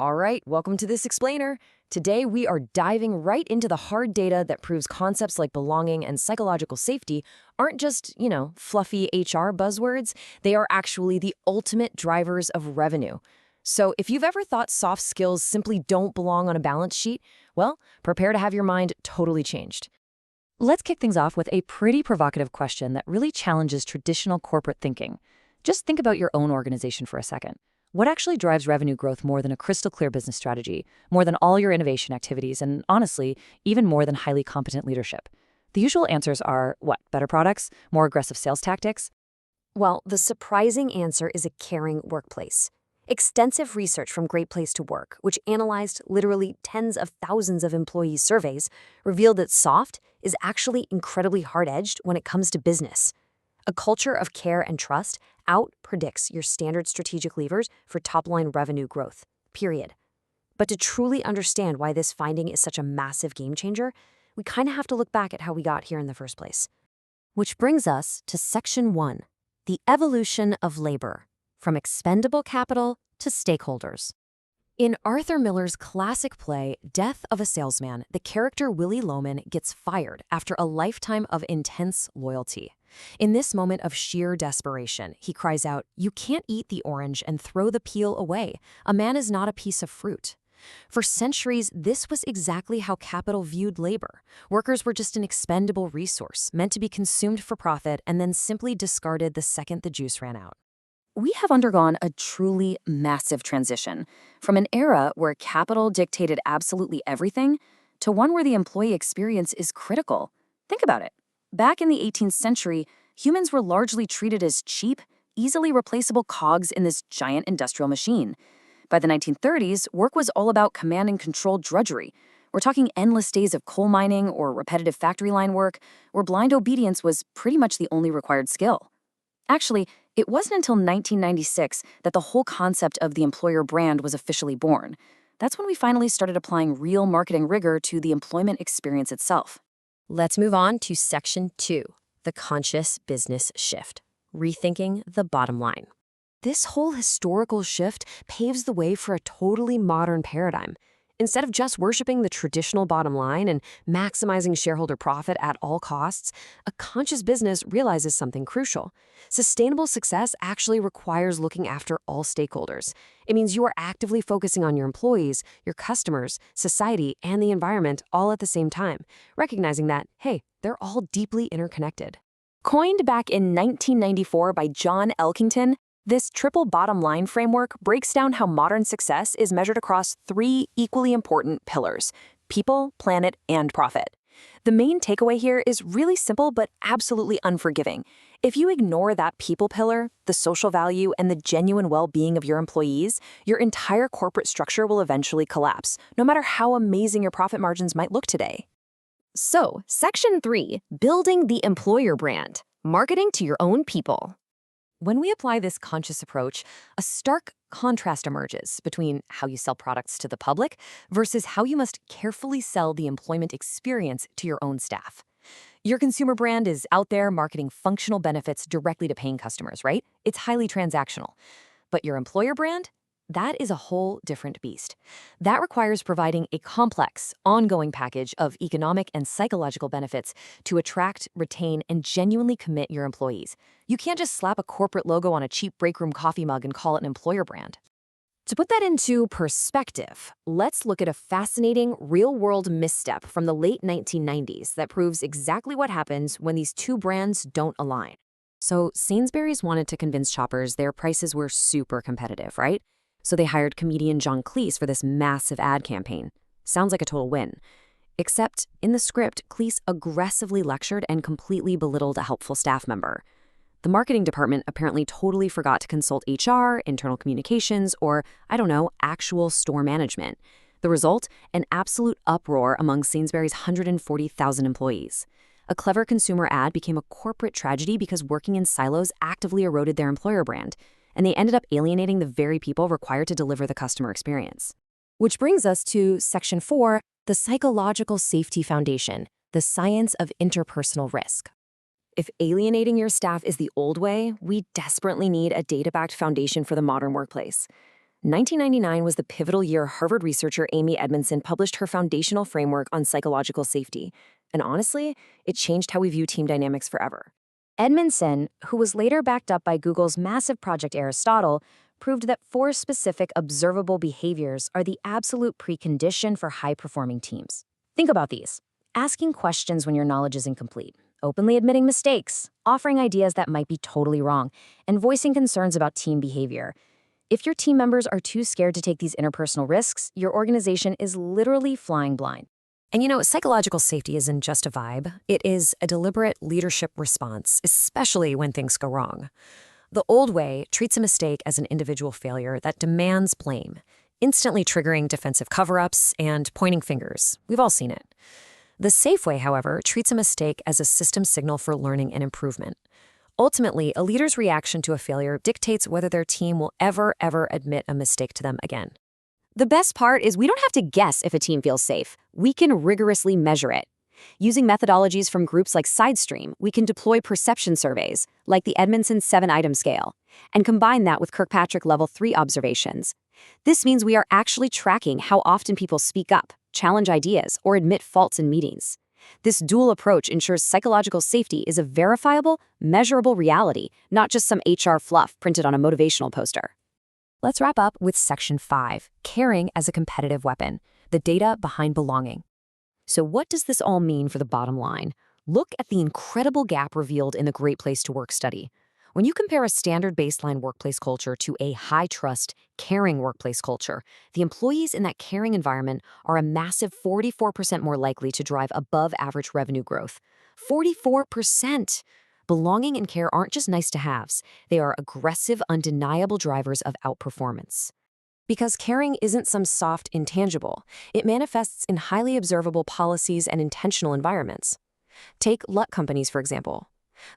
All right, welcome to this explainer. Today we are diving right into the hard data that proves concepts like belonging and psychological safety aren't just, fluffy HR buzzwords. They are actually the ultimate drivers of revenue. So if you've ever thought soft skills simply don't belong on a balance sheet, well, prepare to have your mind totally changed. Let's kick things off with a pretty provocative question that really challenges traditional corporate thinking. Just think about your own organization for a second. What actually drives revenue growth more than a crystal clear business strategy, more than all your innovation activities, and honestly, even more than highly competent leadership? The usual answers are, what, better products, more aggressive sales tactics? Well, the surprising answer is a caring workplace. Extensive research from Great Place to Work, which analyzed literally tens of thousands of employee surveys, revealed that soft is actually incredibly hard-edged when it comes to business. A culture of care and trust out-predicts your standard strategic levers for top-line revenue growth, period. But to truly understand why this finding is such a massive game changer, we kind of have to look back at how we got here in the first place. Which brings us to Section 1, the evolution of labor, from expendable capital to stakeholders. In Arthur Miller's classic play, Death of a Salesman, the character Willy Loman gets fired after a lifetime of intense loyalty. In this moment of sheer desperation, he cries out, "You can't eat the orange and throw the peel away. A man is not a piece of fruit." For centuries, this was exactly how capital viewed labor. Workers were just an expendable resource, meant to be consumed for profit and then simply discarded the second the juice ran out. We have undergone a truly massive transition from an era where capital dictated absolutely everything to one where the employee experience is critical. Think about it. Back in the 18th century, humans were largely treated as cheap, easily replaceable cogs in this giant industrial machine. By the 1930s, work was all about command and control drudgery. We're talking endless days of coal mining or repetitive factory line work, where blind obedience was pretty much the only required skill. Actually, it wasn't until 1996 that the whole concept of the employer brand was officially born. That's when we finally started applying real marketing rigor to the employment experience itself. Let's move on to Section 2, the conscious business shift, rethinking the bottom line. This whole historical shift paves the way for a totally modern paradigm. Instead of just worshiping the traditional bottom line and maximizing shareholder profit at all costs, a conscious business realizes something crucial. Sustainable success actually requires looking after all stakeholders. It means you are actively focusing on your employees, your customers, society, and the environment all at the same time, recognizing that, hey, they're all deeply interconnected. Coined back in 1994 by John Elkington, this triple bottom line framework breaks down how modern success is measured across three equally important pillars: people, planet, and profit. The main takeaway here is really simple but absolutely unforgiving. If you ignore that people pillar, the social value, and the genuine well-being of your employees, your entire corporate structure will eventually collapse, no matter how amazing your profit margins might look today. So, Section 3, building the employer brand, marketing to your own people. When we apply this conscious approach, a stark contrast emerges between how you sell products to the public versus how you must carefully sell the employment experience to your own staff. Your consumer brand is out there marketing functional benefits directly to paying customers, right? It's highly transactional. But your employer brand? That is a whole different beast. That requires providing a complex, ongoing package of economic and psychological benefits to attract, retain, and genuinely commit your employees. You can't just slap a corporate logo on a cheap break room coffee mug and call it an employer brand. To put that into perspective, let's look at a fascinating real-world misstep from the late 1990s that proves exactly what happens when these two brands don't align. So Sainsbury's wanted to convince shoppers their prices were super competitive, right? So they hired comedian John Cleese for this massive ad campaign. Sounds like a total win. Except, in the script, Cleese aggressively lectured and completely belittled a helpful staff member. The marketing department apparently totally forgot to consult HR, internal communications, or, actual store management. The result? An absolute uproar among Sainsbury's 140,000 employees. A clever consumer ad became a corporate tragedy because working in silos actively eroded their employer brand, and they ended up alienating the very people required to deliver the customer experience. Which brings us to Section 4, the psychological safety foundation, the science of interpersonal risk. If alienating your staff is the old way, we desperately need a data-backed foundation for the modern workplace. 1999 was the pivotal year Harvard researcher Amy Edmondson published her foundational framework on psychological safety. And honestly, it changed how we view team dynamics forever. Edmondson, who was later backed up by Google's massive Project Aristotle, proved that 4 specific observable behaviors are the absolute precondition for high-performing teams. Think about these. Asking questions when your knowledge is incomplete, openly admitting mistakes, offering ideas that might be totally wrong, and voicing concerns about team behavior. If your team members are too scared to take these interpersonal risks, your organization is literally flying blind. And psychological safety isn't just a vibe. It is a deliberate leadership response, especially when things go wrong. The old way treats a mistake as an individual failure that demands blame, instantly triggering defensive cover-ups and pointing fingers. We've all seen it. The safe way, however, treats a mistake as a system signal for learning and improvement. Ultimately, a leader's reaction to a failure dictates whether their team will ever admit a mistake to them again. The best part is we don't have to guess if a team feels safe. We can rigorously measure it. Using methodologies from groups like Sidestream, we can deploy perception surveys, like the Edmondson 7-item scale, and combine that with Kirkpatrick Level 3 observations. This means we are actually tracking how often people speak up, challenge ideas, or admit faults in meetings. This dual approach ensures psychological safety is a verifiable, measurable reality, not just some HR fluff printed on a motivational poster. Let's wrap up with Section 5, caring as a competitive weapon, the data behind belonging. So what does this all mean for the bottom line? Look at the incredible gap revealed in the Great Place to Work study. When you compare a standard baseline workplace culture to a high-trust, caring workplace culture, the employees in that caring environment are a massive 44% more likely to drive above-average revenue growth. 44%! Belonging and care aren't just nice-to-haves. They are aggressive, undeniable drivers of outperformance. Because caring isn't some soft intangible. It manifests in highly observable policies and intentional environments. Take Luck companies, for example.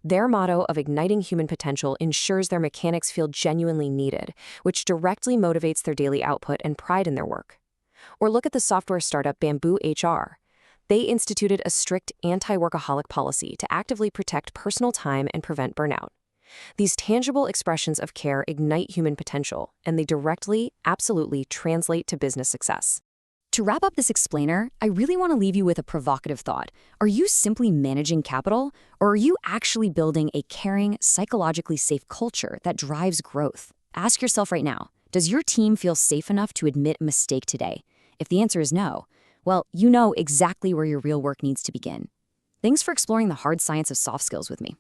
Their motto of igniting human potential ensures their mechanics feel genuinely needed, which directly motivates their daily output and pride in their work. Or look at the software startup Bamboo HR. They instituted a strict anti-workaholic policy to actively protect personal time and prevent burnout. These tangible expressions of care ignite human potential, and they directly, absolutely translate to business success. To wrap up this explainer, I really want to leave you with a provocative thought. Are you simply managing capital, or are you actually building a caring, psychologically safe culture that drives growth? Ask yourself right now, does your team feel safe enough to admit a mistake today? If the answer is no, well, you know exactly where your real work needs to begin. Thanks for exploring the hard science of soft skills with me.